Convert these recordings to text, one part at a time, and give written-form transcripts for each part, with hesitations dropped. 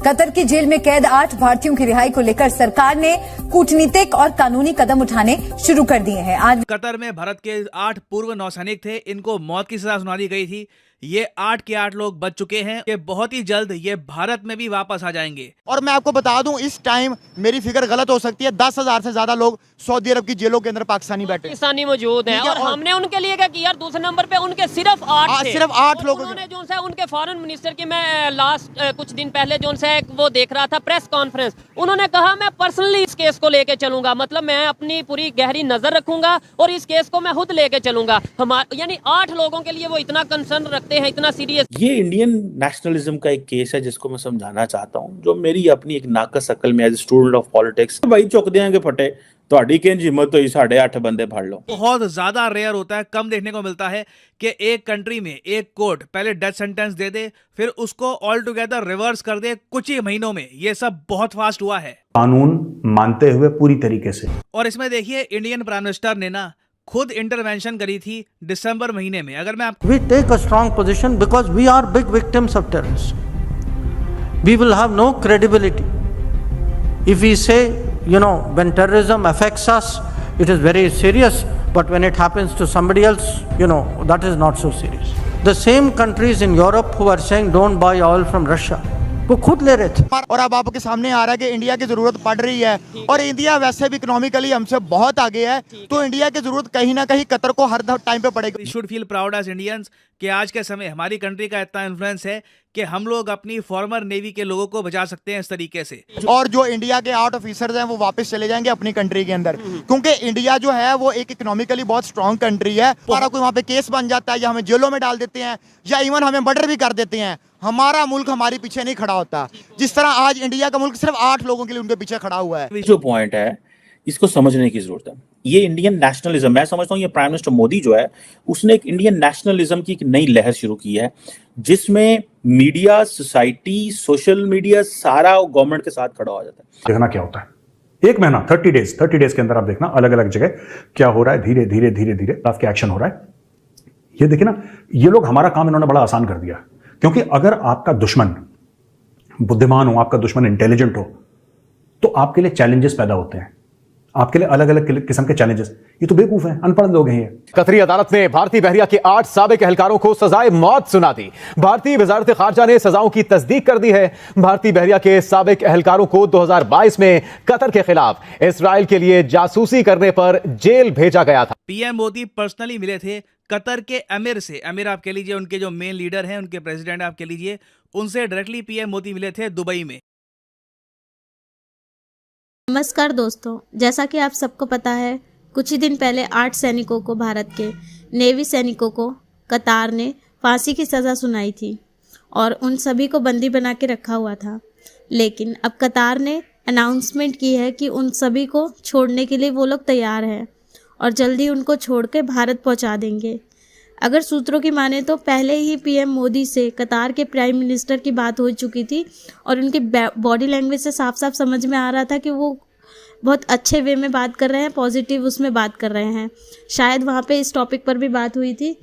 Qatar की jail में कैद 8 भारतीयों की रिहाई को लेकर सरकार ने कूटनीतिक और कानूनी कदम उठाने शुरू कर दिए हैं। आज कतर में भारत के 8 पूर्व नौसैनिक थे, इनको मौत की सजा सुना दी गई थी। ये 8 के 8 लोग बच चुके हैं। ये बहुत ही जल्द ये भारत में भी वापस आ जाएंगे। और मैं आपको बता दूं, इस टाइम मेरी फिगर गलत हो सकती है, 10,000 से ज्यादा लोग सऊदी अरब की जेलों के अंदर पाकिस्तानी बैठे पाकिस्तानी मौजूद हैं। और हमने उनके लिए क्या किया, दूसरे नंबर पे उनके सिर्फ 8 लोग। उन्होंने जो है उनके फॉरेन मिनिस्टर की, मैं लास्ट कुछ दिन पहले जो है वो देख रहा था प्रेस कॉन्फ्रेंस, उन्होंने कहा मैं पर्सनली इस केस को लेके चलूंगा, मतलब मैं अपनी पूरी गहरी नजर रखूंगा और इस केस को मैं खुद लेके चलूंगा। यानी 8 लोगों के लिए वो इतना कंसर्न रखते हैं, इतना सीरियस। ये इंडियन नेशनलिज्म का एक केस है जिसको मैं समझाना चाहता हूँ, जो मेरी अपनी एक नाकस अकल में एज स्टूडेंट ऑफ पॉलिटिक्स भाई चुक देंगे फटे ਤੁਹਾਡੀ ਕਿੰਜ ਹਿੰਮਤ ਹੋਈ 8.5 बंदे फड़ लो। बहुत ज्यादा रेयर होता है, कम देखने को मिलता है कि एक कंट्री में एक कोर्ट पहले डेथ सेंटेंस दे दे फिर उसको ऑल टुगेदर रिवर्स कर दे कुछ ही महीनों में। ये सब बहुत फास्ट हुआ है, कानून मानते हुए पूरी तरीके से। और इसमें देखिए इंडियन प्राइम मिनिस्टर ने ना खुद इंटरवेंशन करी थी दिसंबर महीने में। अगर मैं We take a strong position because we are big victims of terrorism. We will have no credibility if we say, when terrorism affects us, it is very serious, but when it happens to somebody else, that is not so serious. The same countries in Europe who are saying don't buy oil from Russia, वो खुद ले रहे थे। और अब आपके सामने आ रहा है कि इंडिया की जरूरत पड़ रही है, और इंडिया वैसे भी इकोनॉमिकली हमसे बहुत आगे है, तो इंडिया की जरूरत कहीं ना कहीं कतर को हर टाइम पे पड़ेगी। We should feel proud as Indians कि आज के समय हमारी कंट्री का इतना इन्फ्लुएंस है कि हम लोग अपनी फॉर्मर नेवी के लोगों को बचा सकते हैं इस तरीके से। और जो इंडिया के 8 ऑफिसर्स हैं वो वापस चले जाएंगे अपनी कंट्री के अंदर, क्योंकि इंडिया जो है वो एक इकोनॉमिकली बहुत स्ट्रॉन्ग कंट्री है। हमारा कोई वहाँ पे केस बन जाता है या हमें जेलों में डाल देते हैं या इवन हमें मर्डर भी कर देते हैं, हमारा मुल्क हमारे पीछे नहीं खड़ा होता। जिस तरह आज इंडिया का मुल्क सिर्फ 8 लोगों के लिए उनके पीछे खड़ा हुआ है। जो पॉइंट है इसको समझने की जरूरत है। ये इंडियन नेशनलिज्म, मैं समझता हूँ ये प्राइम मिनिस्टर मोदी जो है उसने एक इंडियन नेशनलिज्म की एक नई लहर शुरू की है, जिसमें मीडिया, सोसाइटी, सोशल मीडिया सारा गवर्नमेंट के साथ खड़ा हो जाता है। देखना क्या होता है 1 महीना 30 डेज के अंदर आप देखना अलग अलग जगह क्या हो रहा है, धीरे धीरे आपके एक्शन हो रहा है। ये देखिए ना, ये लोग हमारा काम इन्होंने बड़ा आसान कर दिया, क्योंकि अगर आपका दुश्मन बुद्धिमान हो, आपका दुश्मन इंटेलिजेंट हो, तो आपके लिए चैलेंजेस पैदा होते हैं, आपके लिए अलग अलग किस्म के चैलेंजेस। ये तो बेवकूफ हैं, अनपढ़ लोग हैं ये। कतरी अदालत ने भारतीय बहरिया के 8 साबिक एहलकारों को सजाए मौत सुना दी। भारतीय वजारत खारजा ने सजाओं की तस्दीक कर दी है। भारतीय बहरिया के साबिक एहलकारों को 2022 में कतर के खिलाफ इसराइल के लिए जासूसी करने पर जेल भेजा गया था। पीएम मोदी पर्सनली मिले थे कतर के अमीर से। अमीर आप कह लीजिए, उनके जो मेन लीडर हैं, उनके प्रेसिडेंट आप कह लीजिए, उनसे डायरेक्टली पीएम मोदी मिले थे दुबई में। नमस्कार दोस्तों, जैसा कि आप सबको पता है, कुछ ही दिन पहले 8 सैनिकों को, भारत के नेवी सैनिकों को कतार ने फांसी की सज़ा सुनाई थी और उन सभी को बंदी बना के रखा हुआ था। लेकिन अब कतार ने अनाउंसमेंट की है कि उन सभी को छोड़ने के लिए वो लोग तैयार हैं और जल्दी उनको छोड़ के भारत पहुंचा देंगे। अगर सूत्रों की माने तो पहले ही पीएम मोदी से कतार के प्राइम मिनिस्टर की बात हो चुकी थी और उनकी बॉडी लैंग्वेज से साफ साफ समझ में आ रहा था कि वो बहुत अच्छे वे में बात कर रहे हैं, पॉजिटिव उसमें बात कर रहे हैं। शायद वहाँ पे इस टॉपिक पर भी बात हुई थी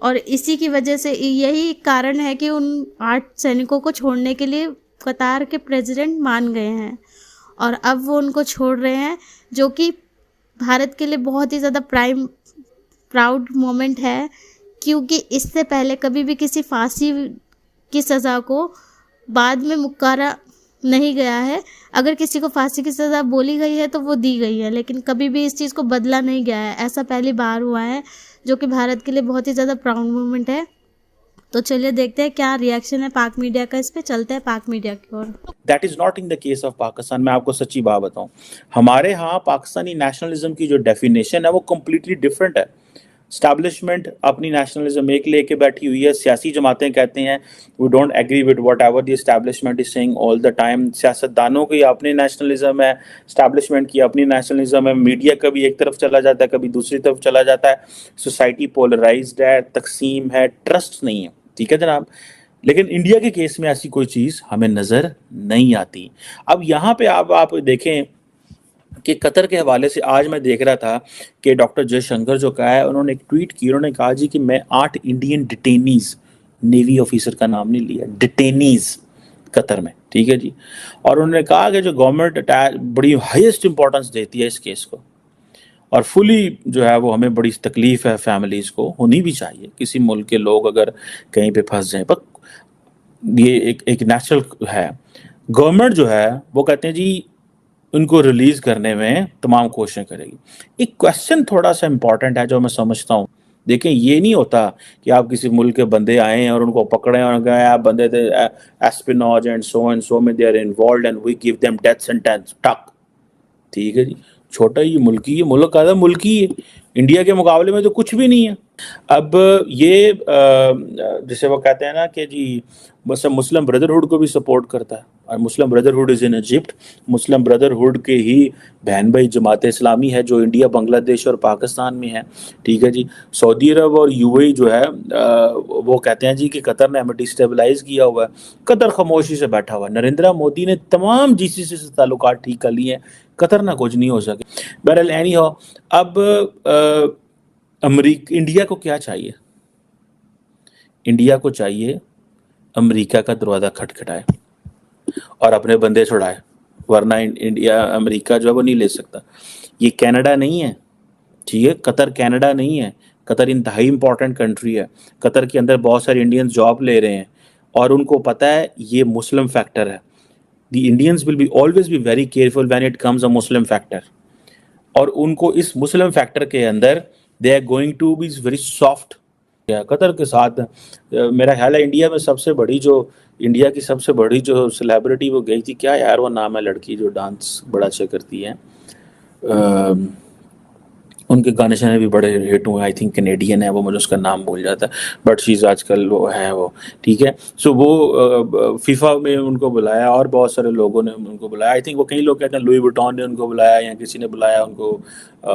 और इसी की वजह से यही कारण है कि उन 8 सैनिकों को छोड़ने के लिए कतार के प्रेसिडेंट मान गए हैं और अब वो उनको छोड़ रहे हैं, जो कि भारत के लिए बहुत ही ज़्यादा प्राउड मोमेंट है, क्योंकि इससे पहले कभी भी किसी फांसी की सज़ा को बाद में मुकारा नहीं गया है। अगर किसी को फांसी की सज़ा बोली गई है तो वो दी गई है, लेकिन कभी भी इस चीज़ को बदला नहीं गया है। ऐसा पहली बार हुआ है, जो कि भारत के लिए बहुत ही ज़्यादा प्राउड मोमेंट है। तो चलिए देखते हैं क्या रिएक्शन है पाक मीडिया का इस पे। चलते हैं पाक मीडिया की ओर। That is not in the case of Pakistan. मैं आपको सच्ची बात बताऊं, हमारे यहाँ पाकिस्तानी नेशनलिज्म की जो डेफिनेशन है वो कम्प्लीटली डिफरेंट है। स्टैब्लिशमेंट अपनी नेशनलिज्म एक लेके बैठी हुई है, सियासी जमातें कहते हैं we don't agree with whatever the establishment is saying all the time. सियासतदानों की अपनी नेशनलिज्म है, स्टैब्लिशमेंट की अपनी नेशनलिज्म है, मीडिया कभी एक तरफ चला जाता है, कभी दूसरी तरफ चला जाता है, सोसाइटी पोलराइज्ड है, तकसीम है, ट्रस्ट नहीं है। ठीक है जनाब, लेकिन इंडिया के केस में ऐसी कोई चीज़ हमें नज़र नहीं आती। अब यहाँ पे आप देखें कि कतर के हवाले से आज मैं देख रहा था कि डॉक्टर जयशंकर जो कहा है, उन्होंने एक ट्वीट की, उन्होंने कहा जी कि मैं 8 इंडियन डिटेनीज, नेवी ऑफिसर का नाम नहीं लिया, डिटेनीज कतर में ठीक है जी। और उन्होंने कहा कि जो गवर्नमेंट बड़ी हाईएस्ट इंपॉर्टेंस देती है इस केस को, और फुली जो है वो हमें बड़ी तकलीफ है, फैमिलीज़ को होनी भी चाहिए, किसी मुल्क के लोग अगर कहीं पे फंस जाएं, पर ये एक नेचुरल है। गवर्नमेंट जो है वो कहते हैं जी उनको रिलीज़ करने में तमाम कोशिशें करेगी। एक क्वेश्चन थोड़ा सा इम्पॉर्टेंट है जो मैं समझता हूँ, देखें ये नहीं होता कि आप किसी मुल्क के बंदे आए और उनको पकड़े और कहें आप बंदे थे एस्पिनॉज एंड सो में they are involved and we give them death sentence टक, ठीक है जी। छोटा ही मुल्क ही, मुल्क का मुल्क ही है, इंडिया के मुकाबले में तो कुछ भी नहीं है। अब ये जैसे वो कहते हैं ना कि जी बस मुस्लिम ब्रदरहुड को भी सपोर्ट करता है, और Muslim brotherhood is in Egypt, Muslim brotherhood के ही बहन भाई जमात इस्लामी है जो इंडिया, बांग्लादेश और पाकिस्तान में है, ठीक है जी। सऊदी अरब और यूएई जो है वो कहते हैं जी कि कतर ने हमें डिस्टेबलाइज किया हुआ है। कतर खामोशी से बैठा हुआ है। नरेंद्र मोदी ने तमाम जीसीसी से ताल्लुकात ठीक कर लिए हैं, कतर ना कुछ नहीं हो सके। बहरहाल एनी हो, अब इंडिया को क्या चाहिए? इंडिया को चाहिए अमेरिका का दरवाज़ा खटखटाए और अपने बंदे छुड़ाए, वरना इंडिया अमेरिका जो है वो नहीं ले सकता। ये कनाडा नहीं है, ठीक है, कतर कनाडा नहीं है। कतर इंतहाई इंपॉर्टेंट कंट्री है। कतर के अंदर बहुत सारे इंडियंस जॉब ले रहे हैं और उनको पता है ये मुस्लिम फैक्टर है। The Indians will be always be very careful when it comes a Muslim factor, और उनको इस मुस्लिम फैक्टर के अंदर they are going to be very soft. Qatar के साथ मेरा ख्याल है इंडिया की सबसे बड़ी जो सेलिब्रिटी वो गई थी, क्या यार वो नाम है लड़की जो डांस बड़ा अच्छा करती है, उनके गाने शाने भी बड़े हिट हुए, आई थिंक कैनेडियन है वो, मुझे उसका नाम भूल जाता है, बट शीज आजकल वो है वो, ठीक है। सो वो फीफा में उनको बुलाया और बहुत सारे लोगों ने उनको बुलाया। आई थिंक वो कई लोग कहते हैं लुई वुइटन ने उनको बुलाया या किसी ने बुलाया उनको,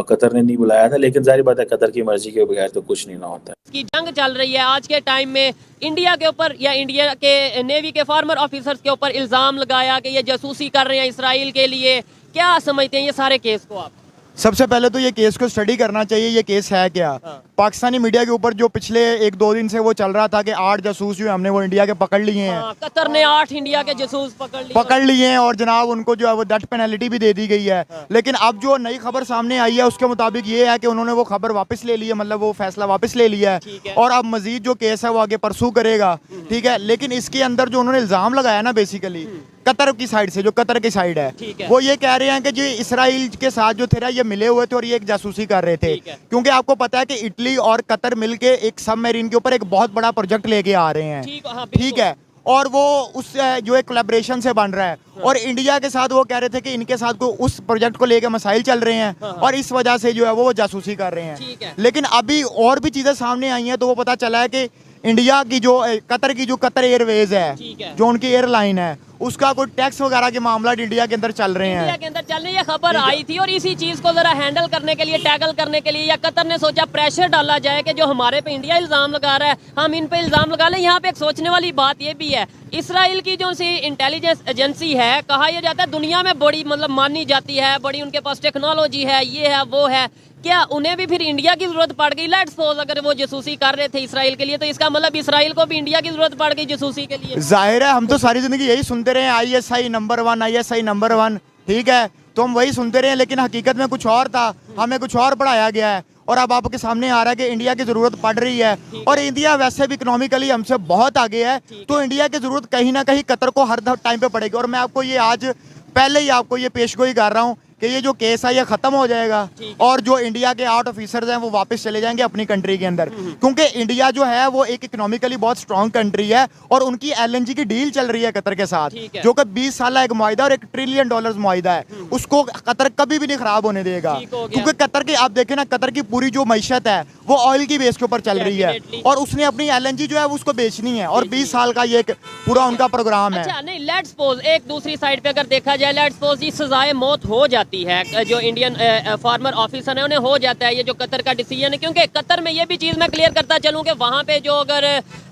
कतर ने नहीं बुलाया था, लेकिन जाहिर बात है कतर की मर्जी के बगैर तो कुछ नहीं ना होता। की जंग चल रही है आज के टाइम में, इंडिया के ऊपर या इंडिया के नेवी के फार्मर ऑफिसर्स के ऊपर इल्ज़ाम लगाया कि ये जासूसी कर रहे हैं इसराइल के लिए, क्या समझते हैं ये सारे केस को आप? सबसे पहले तो ये केस को स्टडी करना चाहिए, ये केस है क्या। पाकिस्तानी मीडिया के ऊपर जो पिछले 1-2 दिन से वो चल रहा था कि 8 जासूस जो हमने वो इंडिया के पकड़ लिए हैं। कतर ने 8 इंडिया के जासूस पकड़ लिए हैं और जनाब उनको जो है वो डेथ पेनल्टी भी दे दी गई है। लेकिन अब जो नई खबर सामने आई है उसके मुताबिक ये है कि उन्होंने वो खबर वापस ले ली है, मतलब वो फैसला वापस ले लिया है और अब मजीद जो केस है वो आगे परसू करेगा, ठीक है। लेकिन इसके अंदर जो उन्होंने इल्जाम लगाया ना बेसिकली कतर की साइड से, जो कतर की साइड है, वो ये कह रहे हैं कि जो इसराइल के साथ जो थे ना ये मिले हुए थे और ये एक जासूसी कर रहे थे, क्योंकि आपको पता है कि इटली और कतर मिलके एक सबमरीन के ऊपर एक बहुत बड़ा प्रोजेक्ट लेके आ रहे हैं, ठीक है। और वो उस जो एक कोलैबोरेशन से बन रहा है और इंडिया के साथ वो कह रहे थे कि इनके साथ को उस प्रोजेक्ट को लेकर मसाइल चल रहे हैं और इस वजह से जो है वो जासूसी कर रहे हैं। लेकिन अभी और भी चीजें सामने आई हैं तो वो पता चला है कि इंडिया की जो कतर एयरवेज है, जो उनकी एयरलाइन है, उसका कोई टैक्स वगैरह के मामला इंडिया के अंदर चल रहे हैं। इंडिया के अंदर चल रही है, खबर आई थी और इसी चीज को जरा हैंडल करने के लिए, टैकल करने के लिए या कतर ने सोचा प्रेशर डाला जाए कि जो हमारे पे इंडिया इल्जाम लगा रहा है हम इन पे इल्जाम लगा लें। यहाँ पे एक सोचने वाली बात ये भी है, इसराइल की जो सी इंटेलिजेंस एजेंसी है, कहा यह जाता है दुनिया में बड़ी मतलब मानी जाती है, बड़ी उनके पास टेक्नोलॉजी है, ये है वो है, क्या उन्हें भी फिर इंडिया की जरूरत पड़ गई? लेट्स सपोज अगर वो जासूसी कर रहे थे इसराइल के लिए तो इसका मतलब इसराइल को भी इंडिया की जरूरत पड़ गई जासूसी के लिए। जाहिर है, हम तो सारी जिंदगी यही सुनते रहे ISI नंबर 1, ठीक है, तो हम वही सुनते रहे, लेकिन हकीकत में कुछ और था, हमें कुछ और पढ़ाया गया है और अब आपके सामने आ रहा है कि इंडिया की जरूरत पड़ रही है। और इंडिया वैसे भी इकोनॉमिकली हमसे बहुत आगे है, तो इंडिया की जरूरत कहीं ना कहीं कतर को हर टाइम पे पड़ेगी। और मैं आपको ये आज पहले ही आपको ये पेशगोई कर रहा हूँ कि ये जो केस है ये खत्म हो जाएगा और जो इंडिया के 8 ऑफिसर्स हैं वो वापस चले जाएंगे अपनी कंट्री के अंदर, क्योंकि इंडिया जो है वो एक इकोनॉमिकली बहुत स्ट्रांग कंट्री है और उनकी LNG की डील चल रही है कतर के साथ, जो कि 20 साल एक मुआहिदा और $1 ट्रिलियन मुआहिदा है, उसको कतर कभी भी नहीं खराब होने देगा। क्योंकि कतर की आप देखें ना, कतर की पूरी जो मैशत है वो ऑयल की बेस के ऊपर चल रही है और उसने अपनी LNG जो है वो उसको बेचनी है और 20 साल का ये पूरा उनका प्रोग्राम है। अच्छा नहीं, लेट्स सपोज एक दूसरी साइड पे अगर देखा जाए, लेट्स सपोज सजाए मौत हो जाती है जो इंडियन फार्मर ऑफिसर है उन्हें हो जाता है, ये जो कतर का डिसीजन है, क्योंकि कतर में ये भी चीज़ मैं क्लियर करता चलूँ कि वहाँ पे जो अगर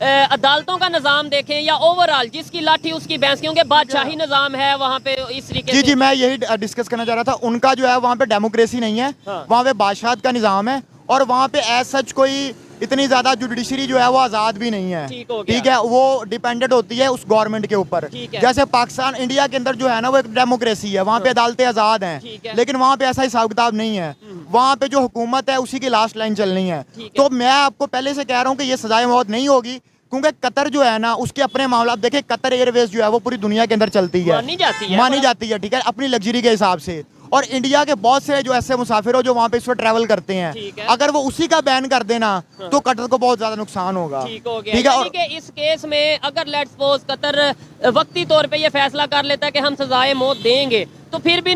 अदालतों का निज़ाम देखें या ओवरऑल जिसकी लाठी उसकी भैंस, क्योंकि बादशाही निज़ाम है वहाँ पे इस तरीके से। जी मैं यही डिस्कस करना चाह रहा था, उनका जो है वहाँ पे डेमोक्रेसी नहीं है, वहाँ पे बादशाहत का निज़ाम है और वहाँ पे एज सच कोई इतनी ज्यादा जुडिशरी जो है वो आजाद भी नहीं है। ठीक हो गया। ठीक है, वो डिपेंडेंट होती है उस गवर्नमेंट के ऊपर। ठीक है। जैसे पाकिस्तान, इंडिया के अंदर जो है ना वो एक डेमोक्रेसी है, वहाँ पे अदालतें आजाद ठीक हैं, है। लेकिन वहाँ पे ऐसा हिसाब किताब नहीं है। वहाँ पे जो हुकूमत है उसी की लास्ट लाइन चलनी है। ठीक है। तो मैं आपको पहले से कह रहा हूँ कि ये सजाए मौत नहीं होगी, क्योंकि कतर जो है ना उसके अपने मामला, देखिए कतर एयरवेज जो है वो पूरी दुनिया के अंदर चलती है, मानी जाती है, मानी जाती है, ठीक है, अपनी लग्जरी के हिसाब से। और इंडिया के बहुत से जो ऐसे मुसाफिर हो जो वहाँ पे इस वक्त ट्रैवल करते हैं, ठीक है। अगर वो उसी का बैन कर देना तो कतर को बहुत ज्यादा नुकसान होगा। ठीक हो गया। ठीक है। यानी और कि इस केस में अगर लेट्स सपोज कतर वक्ती तौर पे ये फैसला कर लेता है कि हम सजाए मौत देंगे, तो फिर भी